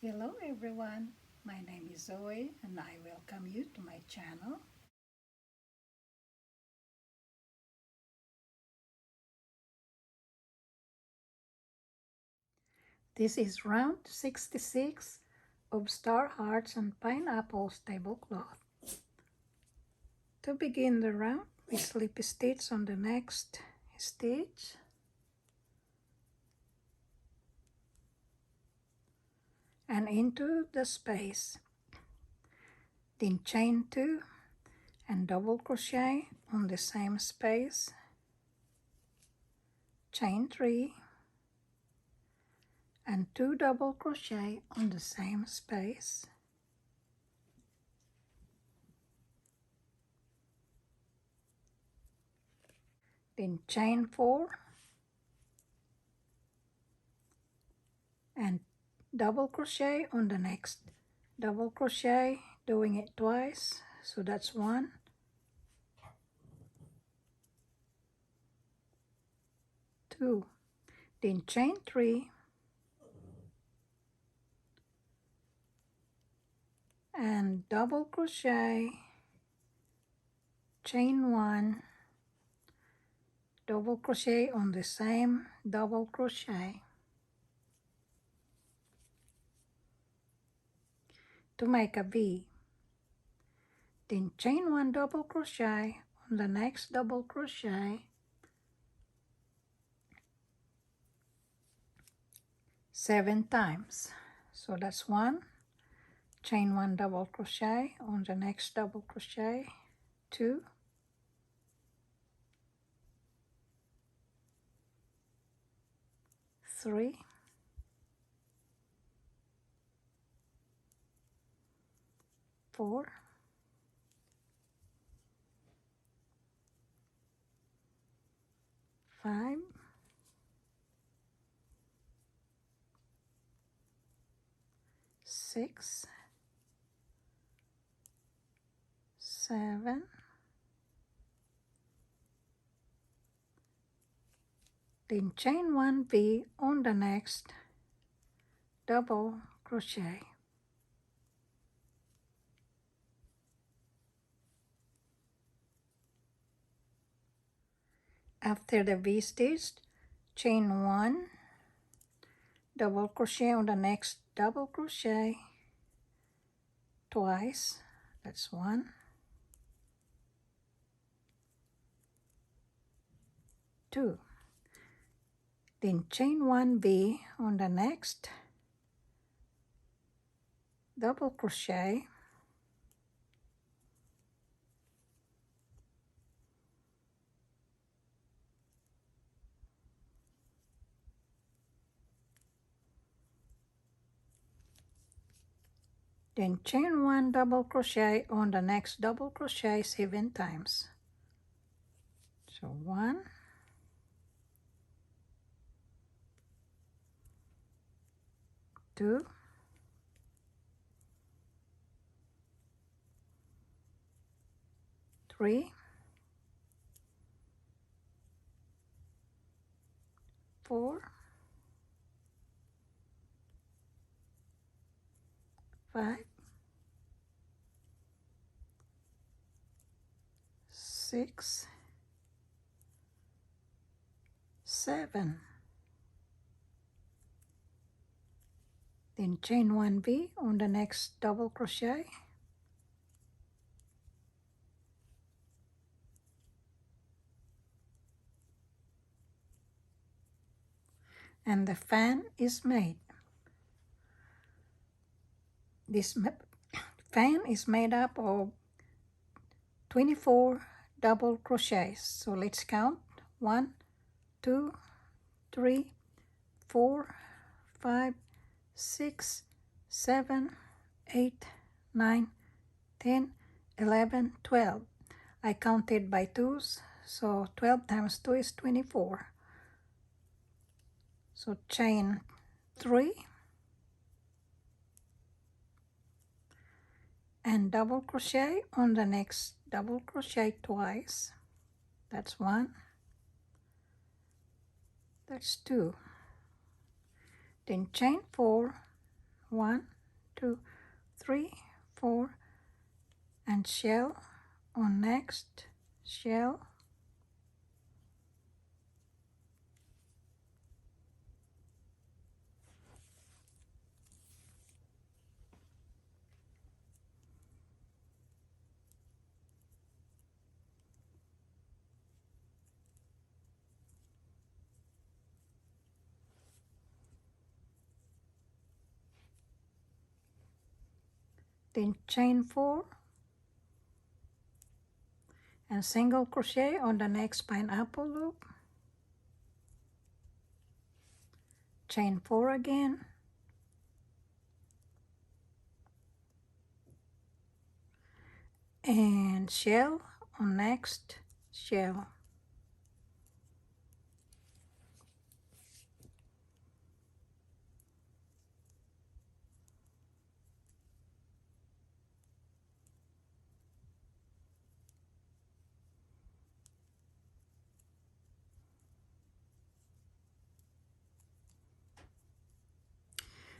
Hello everyone, my name is Zoe and I welcome you to my channel. This is round 66 of Star Hearts and Pineapples tablecloth. To begin the round, we slip a stitch on the next stitch and into the space. Then chain 2 and double crochet on the same space. Chain 3 and 2 double crochet on the same space. Then chain 4 and double crochet on the next double crochet, doing it twice, so that's 1, 2, then chain 3 and double crochet, chain 1, double crochet on the same double crochet. To make a V, then chain 1 double crochet on the next double crochet, 7 times, so that's 1, chain 1 double crochet on the next double crochet, 2, 3, 4, 5, 6, 7, then chain 1 V on the next double crochet. After the V stitch, chain 1, double crochet on the next double crochet twice, that's 1, 2, then chain 1 V on the next double crochet, then chain 1 double crochet on the next double crochet 7 times. So 1, 2, 3, 4, 5, 6, 7, then chain 1 V on the next double crochet, and the fan is made. This fan is made up of 24 double crochets. So let's count: 1, 2, 3, 4, 5, 6, 7, 8, 9, 10, 11, 12. I counted by twos, so 12 times 2 is 24. So chain 3 and double crochet on the next double crochet twice. That's 1, that's 2. Then chain 4, 1, 2, 3, 4, and shell on next shell. Then chain 4 and single crochet on the next pineapple loop, chain 4 again, and shell on next shell.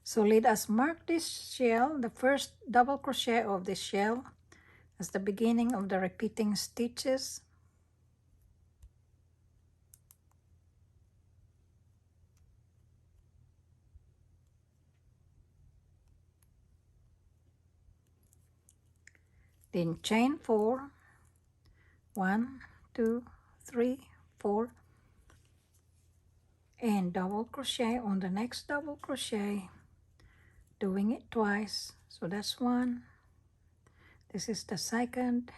So let us mark this shell, the first double crochet of the shell, as the beginning of the repeating stitches. Then chain 4, 1, 2, 3, 4, and double crochet on the next double crochet, doing it twice. So that's 1, this is the second,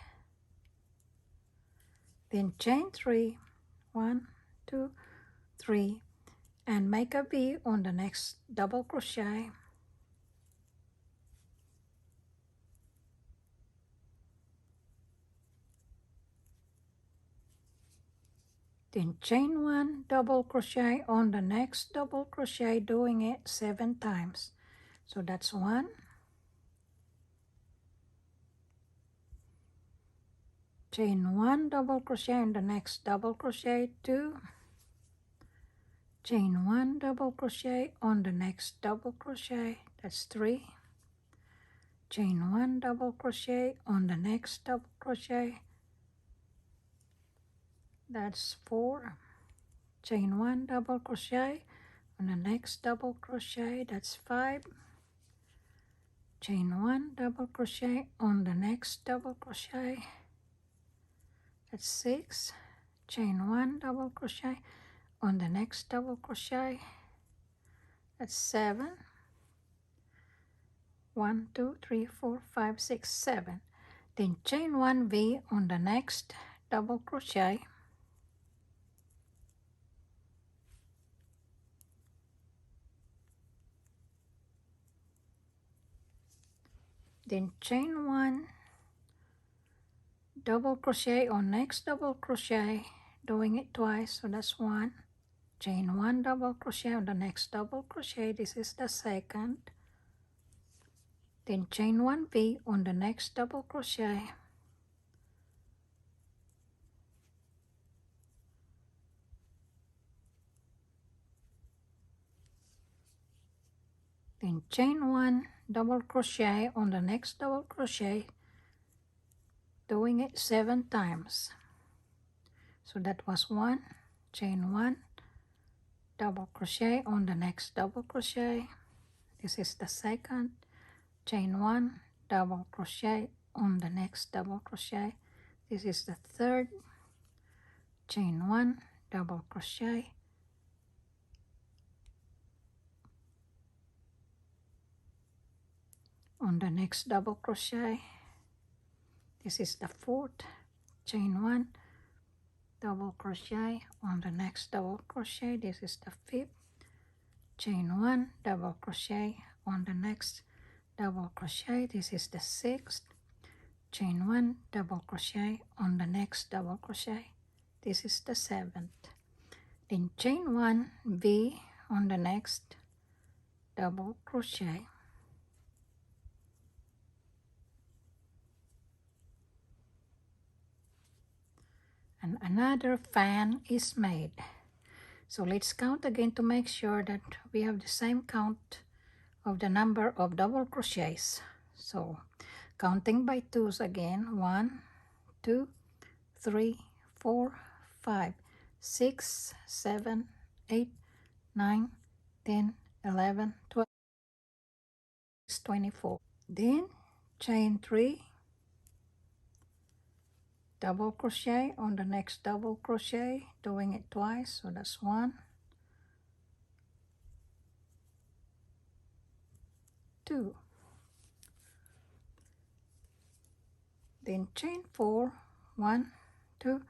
then chain 3, 1, 2, 3, and make a V on the next double crochet. Then chain 1, double crochet on the next double crochet, doing it 7 times. So that's 1, chain 1, double crochet on the next double crochet, 2, chain 1, double crochet on the next double crochet, that's 3, chain 1, double crochet on the next double crochet, that's 4, chain 1, double crochet on the next double crochet, that's 5, chain 1, double crochet on the next double crochet, that's 6, chain 1, double crochet on the next double crochet, that's 7, 1, 2, 3, 4, 5, 6, 7. Then chain 1 V on the next double crochet, then chain 1, double crochet on next double crochet, doing it twice, so that's 1, chain 1, double crochet on the next double crochet, this is the second, then chain 1 V on the next double crochet, then chain 1, double crochet on the next double crochet, doing it 7 times. So that was 1, chain 1, double crochet on the next double crochet, this is the second, chain 1, double crochet on the next double crochet, this is the third, chain 1, double crochet on the next double crochet, this is the fourth, chain 1, double crochet on the next double crochet, this is the fifth, chain 1, double crochet on the next double crochet, this is the sixth, chain 1, double crochet on the next double crochet, this is the seventh, then chain 1 V on the next double crochet, and another fan is made. So let's count again to make sure that we have the same count of the number of double crochets. So counting by twos again, 1, 2, 3, 4, 5, 6, 7, 8, 9, 10, 11, 12, 24. Then chain 3, double crochet on the next double crochet, doing it twice. So that's 1, 2. Then chain 4, 1, 2,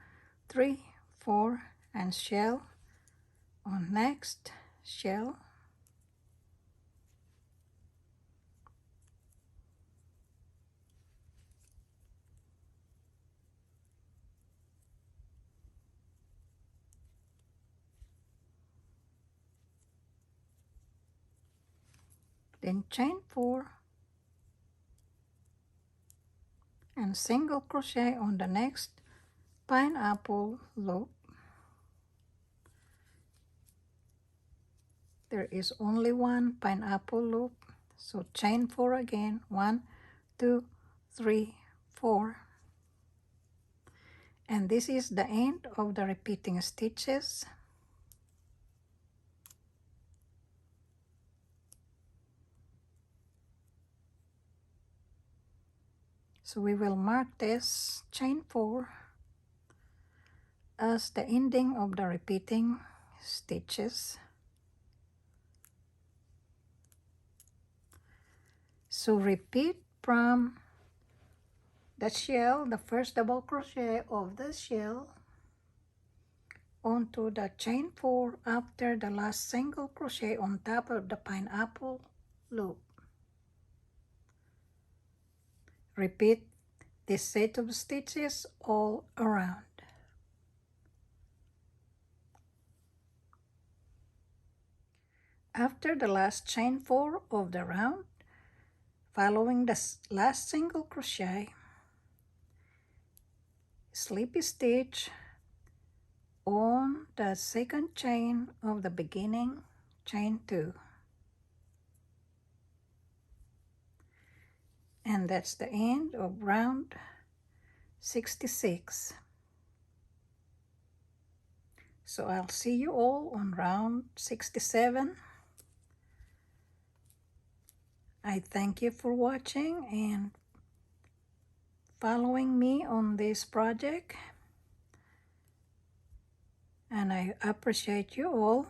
3, 4, and shell on next shell. Then chain 4 and single crochet on the next pineapple loop. There is only one pineapple loop, so chain 4 again, 1, 2, 3, 4. And this is the end of the repeating stitches. So we will mark this chain 4 as the ending of the repeating stitches. So repeat from the shell, the first double crochet of the shell, onto the chain 4 after the last single crochet on top of the pineapple loop. Repeat this set of stitches all around. After the last chain 4 of the round, following the last single crochet, slip stitch on the second chain of the beginning chain 2. And that's the end of round 66. So I'll see you all on round 67. I thank you for watching and following me on this project, and I appreciate you all.